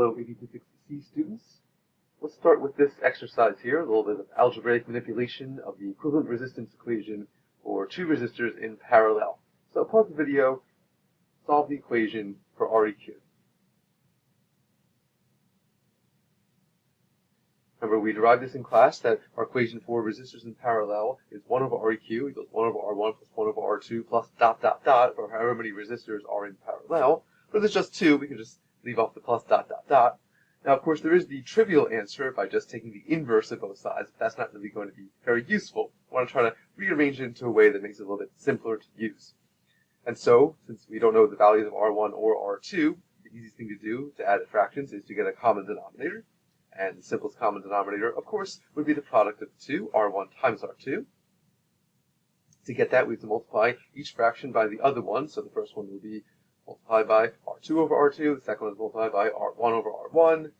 Hello 8260C students. Let's start with this exercise here, a little bit of algebraic manipulation of the equivalent resistance equation for two resistors in parallel. So pause the video, solve the equation for REQ. Remember, we derived this in class that our equation for resistors in parallel is 1 over REQ equals 1 over R1 plus 1 over R2 plus dot dot dot, or however many resistors are in parallel. But if there's just two, we can just leave off the plus dot dot dot. Now, of course, there is the trivial answer by just taking the inverse of both sides, but that's not really going to be very useful. I want to try to rearrange it into a way that makes it a little bit simpler to use. And so, since we don't know the values of R1 or R2, the easiest thing to do to add the fractions is to get a common denominator. And the simplest common denominator, of course, would be the product of the two, R1 times R2. To get that, we have to multiply each fraction by the other one. So the first one will be multiplied by R2 over R2. The second one is multiplied by R1 over R1.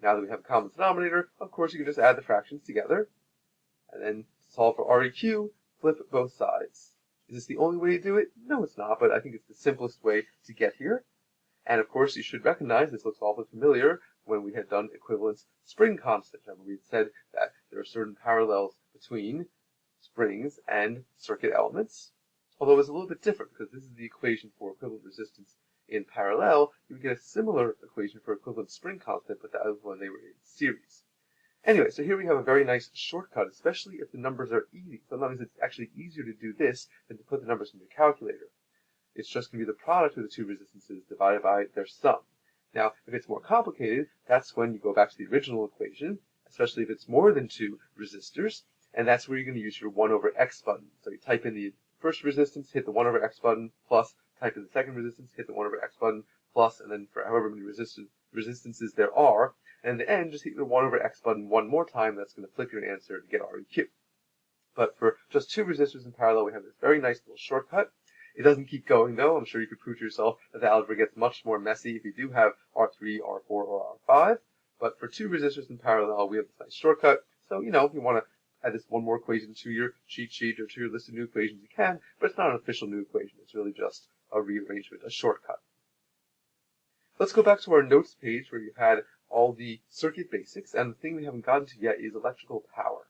Now that we have a common denominator, of course, you can just add the fractions together. And then to solve for REQ, flip both sides. Is this the only way to do it? No, it's not, but I think it's the simplest way to get here. And of course, you should recognize, this looks awfully familiar, when we had done equivalence spring constants. Remember, we had said that there are certain parallels between springs and circuit elements. Although it's a little bit different, because this is the equation for equivalent resistance in parallel. You would get a similar equation for equivalent spring constant, but that was when they were in series. Anyway, so here we have a very nice shortcut, especially if the numbers are easy. Sometimes it's actually easier to do this than to put the numbers in your calculator. It's just going to be the product of the two resistances divided by their sum. Now, if it's more complicated, that's when you go back to the original equation, especially if it's more than two resistors, and that's where you're going to use your 1 over x button. So you type in the first resistance, hit the 1 over x button, plus, type in the second resistance, hit the 1 over x button, plus, and then for however many resistances there are, and in the end, just hit the 1 over x button one more time. That's going to flip your answer to get REQ. But for just two resistors in parallel, we have this very nice little shortcut. It doesn't keep going, though. I'm sure you could prove to yourself that the algebra gets much more messy if you do have R3, R4, or R5. But for two resistors in parallel, we have this nice shortcut. So, if you want to add this one more equation to your cheat sheet or to your list of new equations, you can. But it's not an official new equation. It's really just a rearrangement, a shortcut. Let's go back to our notes page where you had all the circuit basics. And the thing we haven't gotten to yet is electrical power.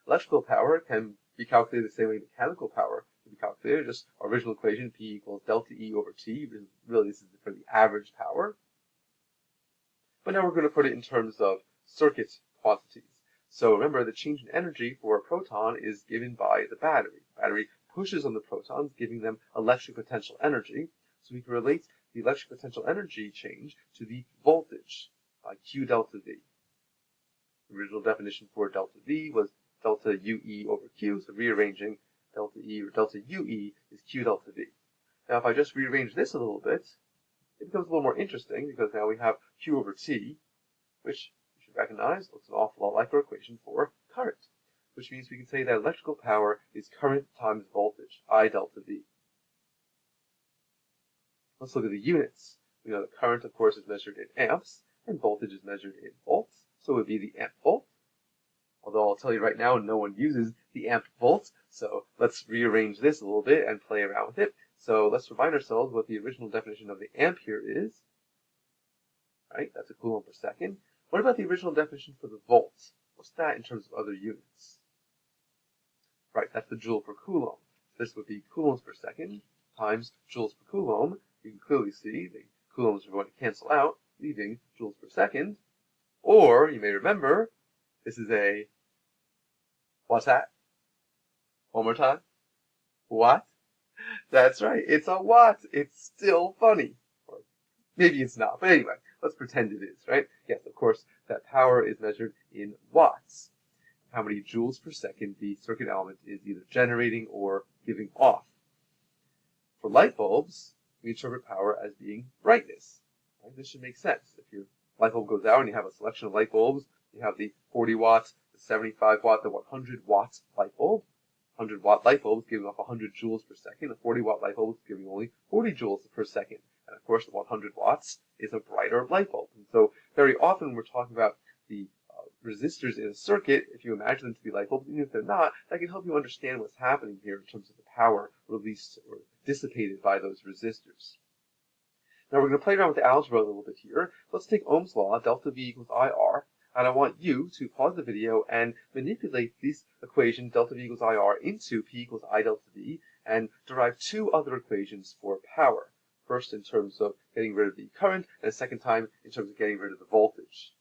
Electrical power can be calculated the same way mechanical power can be calculated. Just our original equation, P equals delta E over T. Really, this is for the average power. But now we're going to put it in terms of circuit quantities. So remember, the change in energy for a proton is given by the battery. The battery pushes on the protons, giving them electric potential energy. So we can relate the electric potential energy change to the voltage by Q delta V. The original definition for delta V was delta UE over Q, so rearranging delta E or delta UE is Q delta V. Now if I just rearrange this a little bit, it becomes a little more interesting because now we have Q over T, which you should recognize looks an awful lot like our equation for current, which means we can say that electrical power is current times voltage, I delta V. Let's look at the units. We know that current, of course, is measured in amps, and voltage is measured in volts, so it would be the amp volt. Although I'll tell you right now, no one uses the amp volt, so let's rearrange this a little bit and play around with it. So let's remind ourselves what the original definition of the amp here is. Right, that's a coulomb per second. What about the original definition for the volt? What's that in terms of other units? Right, that's the joule per coulomb. This would be coulombs per second times joules per coulomb. You can clearly see the coulombs are going to cancel out, leaving joules per second. Or, you may remember, this is a, what's that? One more time. What? That's right, it's a watt. It's still funny. Or maybe it's not, but anyway, let's pretend it is, right? Yes, of course, that power is measured in watts. How many joules per second the circuit element is either generating or giving off. For light bulbs, we interpret power as being brightness. Right? This should make sense. If your light bulb goes out and you have a selection of light bulbs, you have the 40 watt, the 75 watt, the 100 watt light bulb. 100 watt light bulb is giving off 100 joules per second. A 40 watt light bulb is giving only 40 joules per second. And of course, the 100 watts is a brighter light bulb. And so very often when we're talking about the resistors in a circuit, if you imagine them to be light bulbs, even if they're not, that can help you understand what's happening here in terms of the power released or dissipated by those resistors. Now we're going to play around with the algebra a little bit here. Let's take Ohm's law, delta V equals IR, and I want you to pause the video and manipulate this equation, delta V equals IR, into P equals I delta V, and derive two other equations for power. First in terms of getting rid of the current, and a second time in terms of getting rid of the voltage.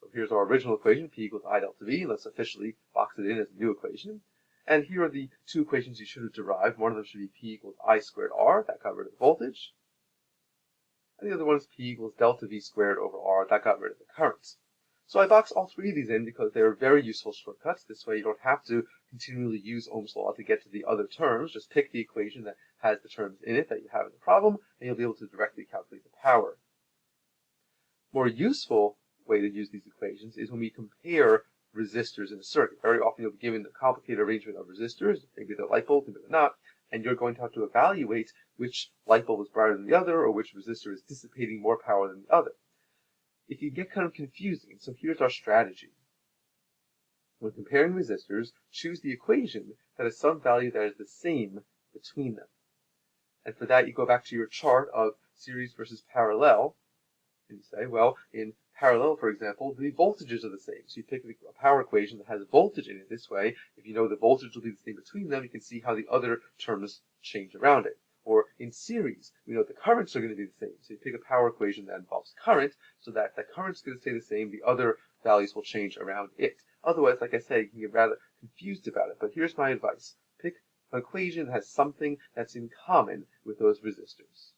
So here's our original equation, P equals I delta V. Let's officially box it in as a new equation. And here are the two equations you should have derived. One of them should be P equals I squared R, that got rid of the voltage. And the other one is P equals delta V squared over R, that got rid of the current. So I box all three of these in because they're very useful shortcuts. This way you don't have to continually use Ohm's law to get to the other terms. Just pick the equation that has the terms in it that you have in the problem, and you'll be able to directly calculate the power. More useful way to use these equations is when we compare resistors in a circuit. Very often you'll be given a complicated arrangement of resistors, maybe they're light bulbs, maybe they're not, and you're going to have to evaluate which light bulb is brighter than the other, or which resistor is dissipating more power than the other. It can get kind of confusing, so here's our strategy. When comparing resistors, choose the equation that has some value that is the same between them. And for that, you go back to your chart of series versus parallel, and you say, well, in parallel, for example, the voltages are the same. So you pick a power equation that has voltage in it. This way, if you know the voltage will be the same between them, you can see how the other terms change around it. Or in series, we know the currents are going to be the same. So you pick a power equation that involves current, so that the current's going to stay the same, the other values will change around it. Otherwise, like I said, you can get rather confused about it. But here's my advice. Pick an equation that has something that's in common with those resistors.